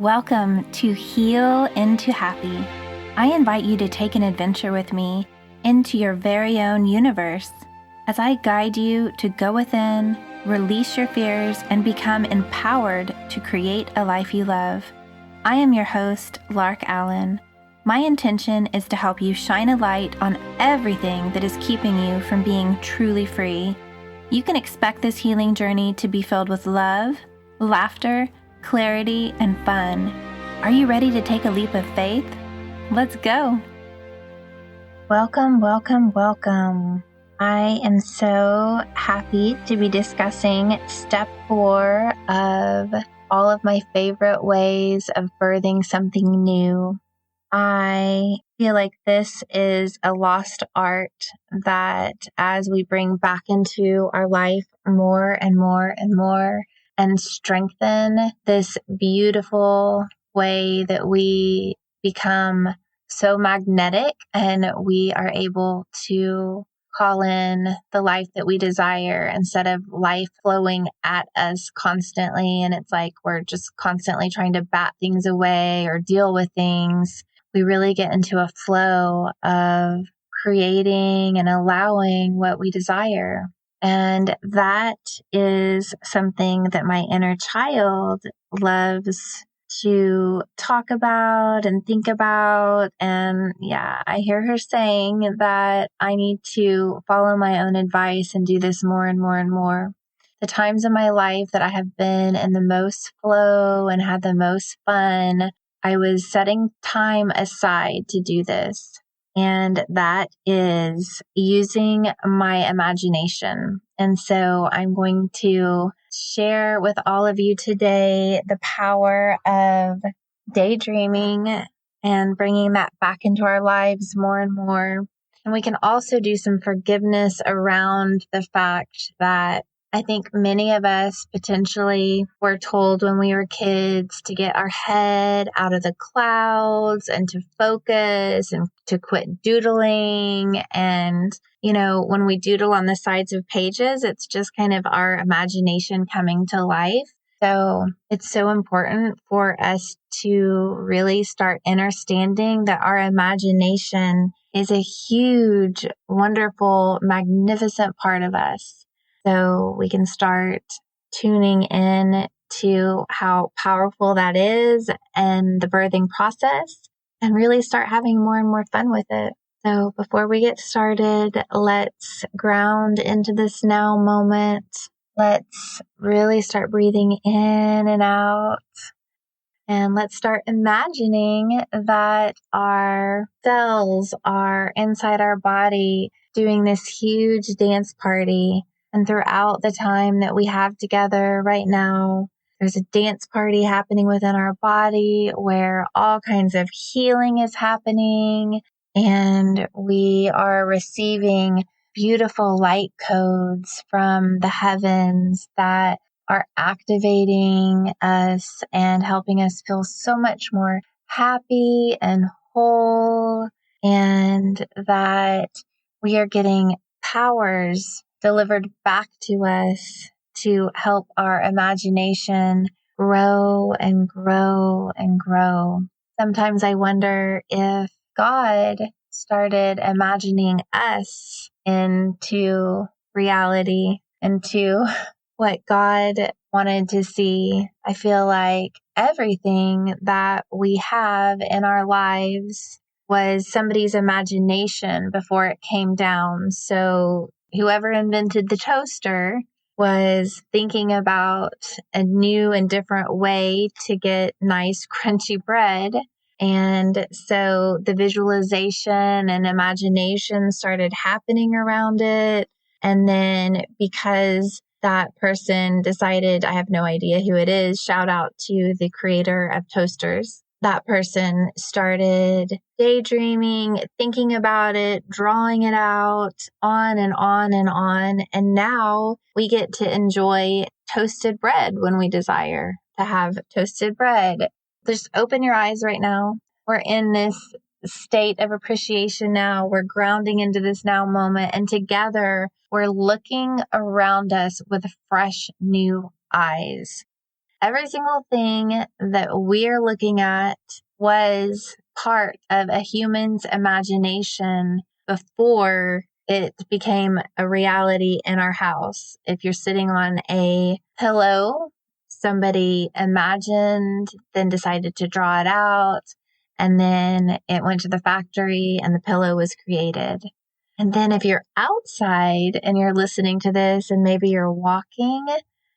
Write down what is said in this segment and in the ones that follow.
Welcome to Heal into Happy. I invite you to take an adventure with me into your very own universe as I guide you to go within, release your fears, and become empowered to create a life you love. I am your host, Lark Allen. My intention is to help you shine a light on everything that is keeping you from being truly free. You can expect this healing journey to be filled with love, laughter, clarity, and fun. Are you ready to take a leap of faith? Let's go. Welcome, welcome, welcome. I am so happy to be discussing step 4 of all of my favorite ways of birthing something new. I feel like this is a lost art that as we bring back into our life more and more and more, and strengthen this beautiful way that we become so magnetic and we are able to call in the life that we desire instead of life flowing at us constantly. And it's like we're just constantly trying to bat things away or deal with things. We really get into a flow of creating and allowing what we desire. And that is something that my inner child loves to talk about and think about. And yeah, I hear her saying that I need to follow my own advice and do this more and more and more. The times in my life that I have been in the most flow and had the most fun, I was setting time aside to do this. And that is using my imagination. And so I'm going to share with all of you today the power of daydreaming and bringing that back into our lives more and more. And we can also do some forgiveness around the fact that I think many of us potentially were told when we were kids to get our head out of the clouds and to focus and to quit doodling. And, when we doodle on the sides of pages, it's just kind of our imagination coming to life. So it's so important for us to really start understanding that our imagination is a huge, wonderful, magnificent part of us. So we can start tuning in to how powerful that is and the birthing process and really start having more and more fun with it. So before we get started, let's ground into this now moment. Let's really start breathing in and out. And let's start imagining that our cells are inside our body doing this huge dance party. And throughout the time that we have together right now, there's a dance party happening within our body where all kinds of healing is happening. And we are receiving beautiful light codes from the heavens that are activating us and helping us feel so much more happy and whole, and that we are getting powers delivered back to us to help our imagination grow and grow and grow. Sometimes I wonder if God started imagining us into reality, into what God wanted to see. I feel like everything that we have in our lives was somebody's imagination before it came down. So whoever invented the toaster was thinking about a new and different way to get nice crunchy bread. And so the visualization and imagination started happening around it. And then because that person decided, I have no idea who it is, shout out to the creator of toasters. That person started daydreaming, thinking about it, drawing it out, on and on and on. And now we get to enjoy toasted bread when we desire to have toasted bread. Just open your eyes right now. We're in this state of appreciation now. We're grounding into this now moment. And together, we're looking around us with fresh new eyes. every single thing that we're looking at was part of a human's imagination before it became a reality in our house. If you're sitting on a pillow, somebody imagined, then decided to draw it out, and then it went to the factory and the pillow was created. And then if you're outside and you're listening to this and maybe you're walking,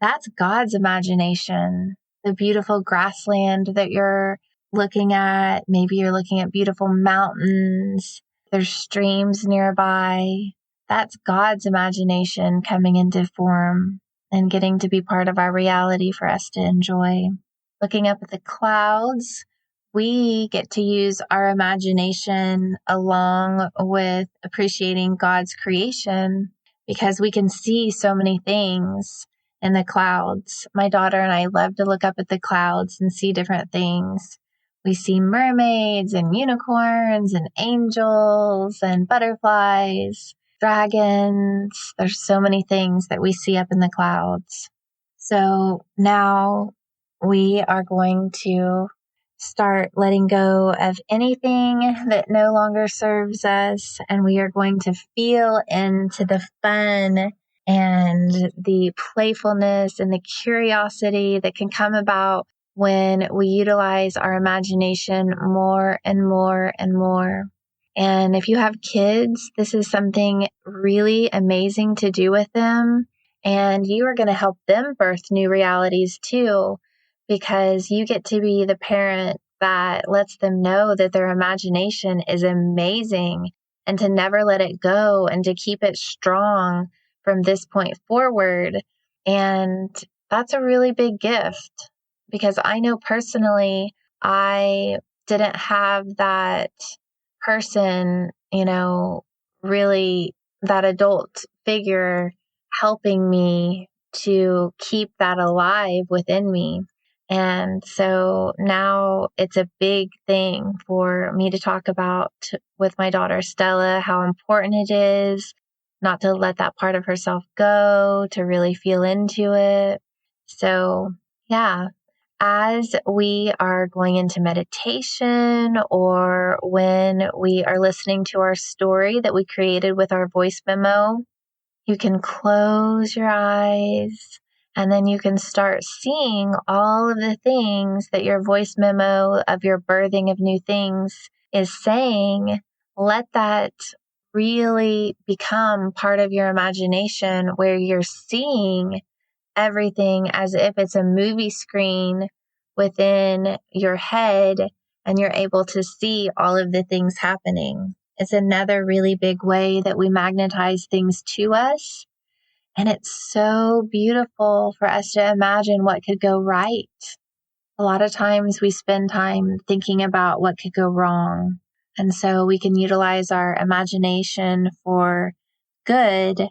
that's God's imagination. The beautiful grassland that you're looking at, maybe you're looking at beautiful mountains, there's streams nearby. That's God's imagination coming into form and getting to be part of our reality for us to enjoy. Looking up at the clouds, we get to use our imagination along with appreciating God's creation because we can see so many things in the clouds. My daughter and I love to look up at the clouds and see different things. We see mermaids and unicorns and angels and butterflies, dragons. There's so many things that we see up in the clouds. So now we are going to start letting go of anything that no longer serves us, and we are going to feel into the fun and the playfulness and the curiosity that can come about when we utilize our imagination more and more and more. And if you have kids, this is something really amazing to do with them. And you are going to help them birth new realities too, because you get to be the parent that lets them know that their imagination is amazing and to never let it go and to keep it strong from this point forward. And that's a really big gift because I know personally, I didn't have that person, really that adult figure helping me to keep that alive within me. And so now it's a big thing for me to talk about with my daughter Stella, how important it is not to let that part of herself go, to really feel into it. So yeah, as we are going into meditation or when we are listening to our story that we created with our voice memo, you can close your eyes and then you can start seeing all of the things that your voice memo of your birthing of new things is saying. Let that really become part of your imagination where you're seeing everything as if it's a movie screen within your head and you're able to see all of the things happening. It's another really big way that we magnetize things to us. And it's so beautiful for us to imagine what could go right. A lot of times we spend time thinking about what could go wrong. And so we can utilize our imagination for good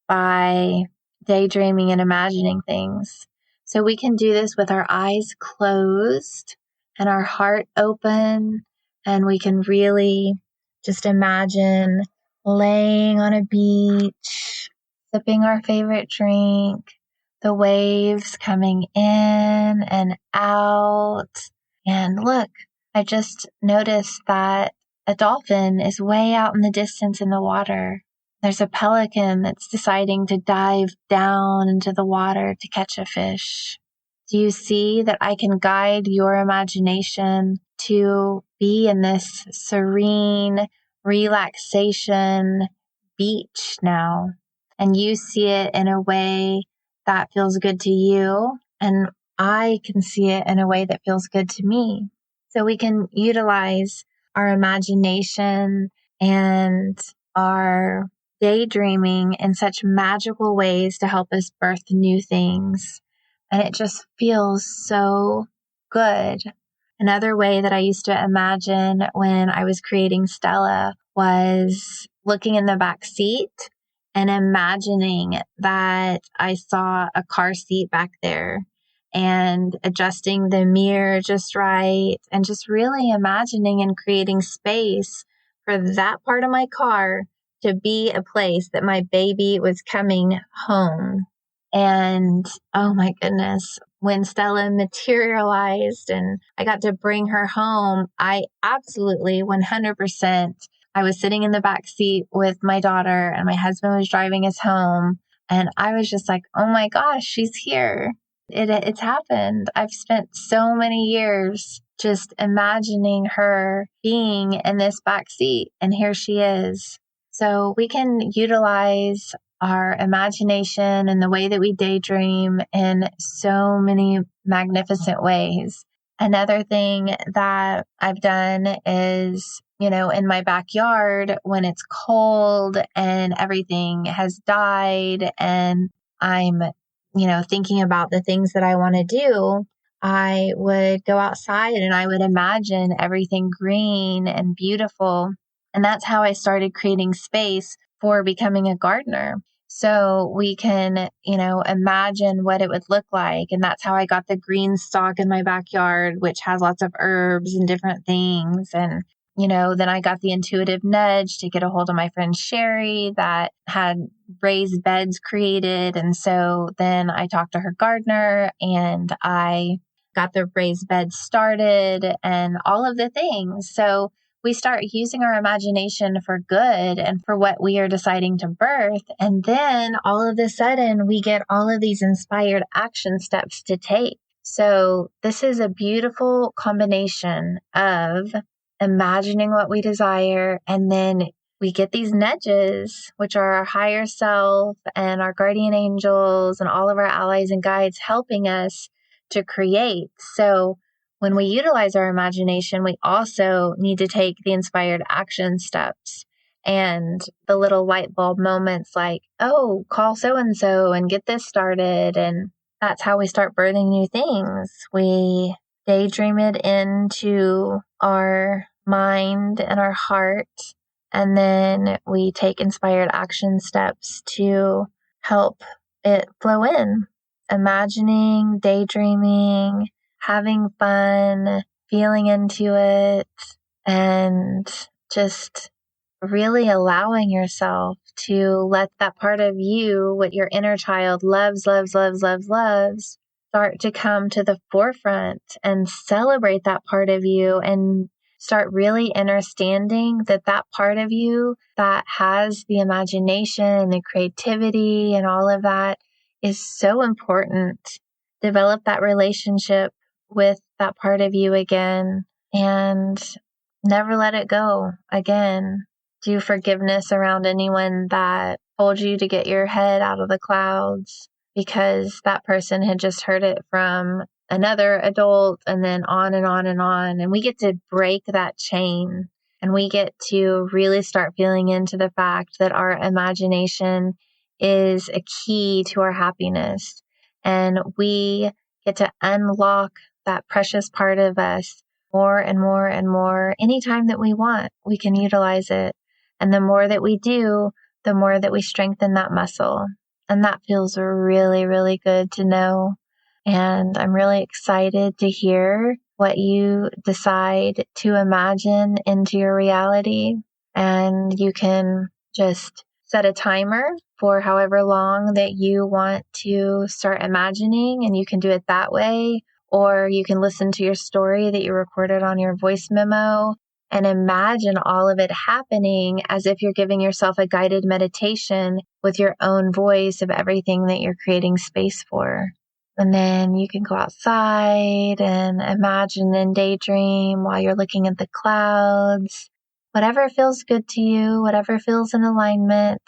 by daydreaming and imagining things. So we can do this with our eyes closed and our heart open, and we can really just imagine laying on a beach, sipping our favorite drink, the waves coming in and out. And look, I just noticed that a dolphin is way out in the distance in the water. There's a pelican that's deciding to dive down into the water to catch a fish. Do you see that I can guide your imagination to be in this serene relaxation beach now? And you see it in a way that feels good to you, and I can see it in a way that feels good to me. So we can utilize our imagination and our daydreaming in such magical ways to help us birth new things. And it just feels so good. Another way that I used to imagine when I was creating Stella was looking in the back seat and imagining that I saw a car seat back there and adjusting the mirror just right and just really imagining and creating space for that part of my car to be a place that my baby was coming home. And oh my goodness, when Stella materialized and I got to bring her home, I absolutely 100%. I was sitting in the back seat with my daughter and my husband was driving us home. And I was just like, oh my gosh, she's here. It's happened. I've spent so many years just imagining her being in this back seat, and here she is. So we can utilize our imagination and the way that we daydream in so many magnificent ways. Another thing that I've done is, in my backyard when it's cold and everything has died and I'm, thinking about the things that I want to do, I would go outside and I would imagine everything green and beautiful. And that's how I started creating space for becoming a gardener. So we can, imagine what it would look like. And that's how I got the green stalk in my backyard, which has lots of herbs and different things. And, then I got the intuitive nudge to get a hold of my friend Sherry that had raised beds created. And so then I talked to her gardener and I got the raised beds started and all of the things. So we start using our imagination for good and for what we are deciding to birth. And then all of a sudden, we get all of these inspired action steps to take. So this is a beautiful combination of imagining what we desire, and then we get these nudges, which are our higher self and our guardian angels and all of our allies and guides helping us to create. So when we utilize our imagination, we also need to take the inspired action steps and the little light bulb moments like, oh, call so-and-so and get this started. And that's how we start birthing new things. We daydream it into our mind and our heart, and then we take inspired action steps to help it flow in. Imagining, daydreaming, having fun, feeling into it, and just really allowing yourself to let that part of you, what your inner child loves, start to come to the forefront and celebrate that part of you and start really understanding that part of you that has the imagination and the creativity and all of that is so important. Develop that relationship with that part of you again and never let it go again. Do forgiveness around anyone that told you to get your head out of the clouds because that person had just heard it from another adult, and then on and on and on. And we get to break that chain, and we get to really start feeling into the fact that our imagination is a key to our happiness. And we get to unlock that precious part of us more and more and more. Anytime that we want, we can utilize it. And the more that we do, the more that we strengthen that muscle. And that feels really, really good to know. And I'm really excited to hear what you decide to imagine into your reality. And you can just set a timer for however long that you want to start imagining, and you can do it that way. Or you can listen to your story that you recorded on your voice memo and imagine all of it happening as if you're giving yourself a guided meditation with your own voice of everything that you're creating space for. And then you can go outside and imagine and daydream while you're looking at the clouds. Whatever feels good to you, whatever feels in alignment.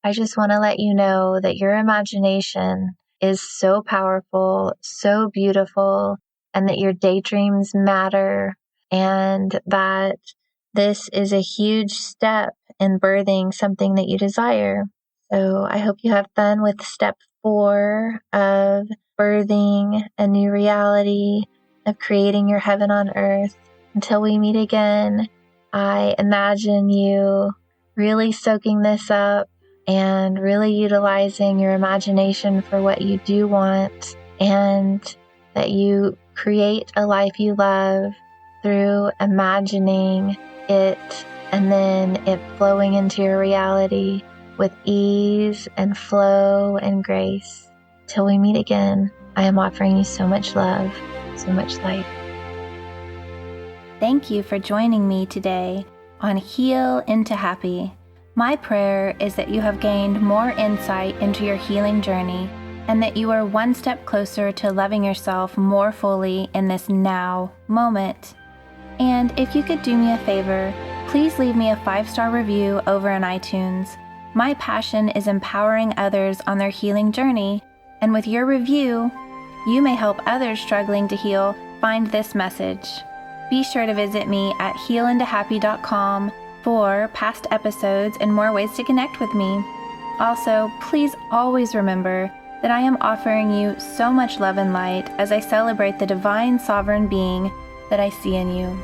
I just want to let you know that your imagination is so powerful, so beautiful, and that your daydreams matter, and that this is a huge step in birthing something that you desire. So I hope you have fun with step 4 of birthing a new reality, of creating your heaven on earth. Until we meet again, I imagine you really soaking this up and really utilizing your imagination for what you do want, and that you create a life you love through imagining it and then it flowing into your reality with ease and flow and grace. Till we meet again. I am offering you so much love, so much light. Thank you for joining me today on Heal into Happy. My prayer is that you have gained more insight into your healing journey and that you are one step closer to loving yourself more fully in this now moment. And if you could do me a favor, please leave me a 5-star review over on iTunes. My passion is empowering others on their healing journey, and with your review, you may help others struggling to heal find this message. Be sure to visit me at healintohappy.com for past episodes and more ways to connect with me. Also, please always remember that I am offering you so much love and light as I celebrate the divine sovereign being that I see in you.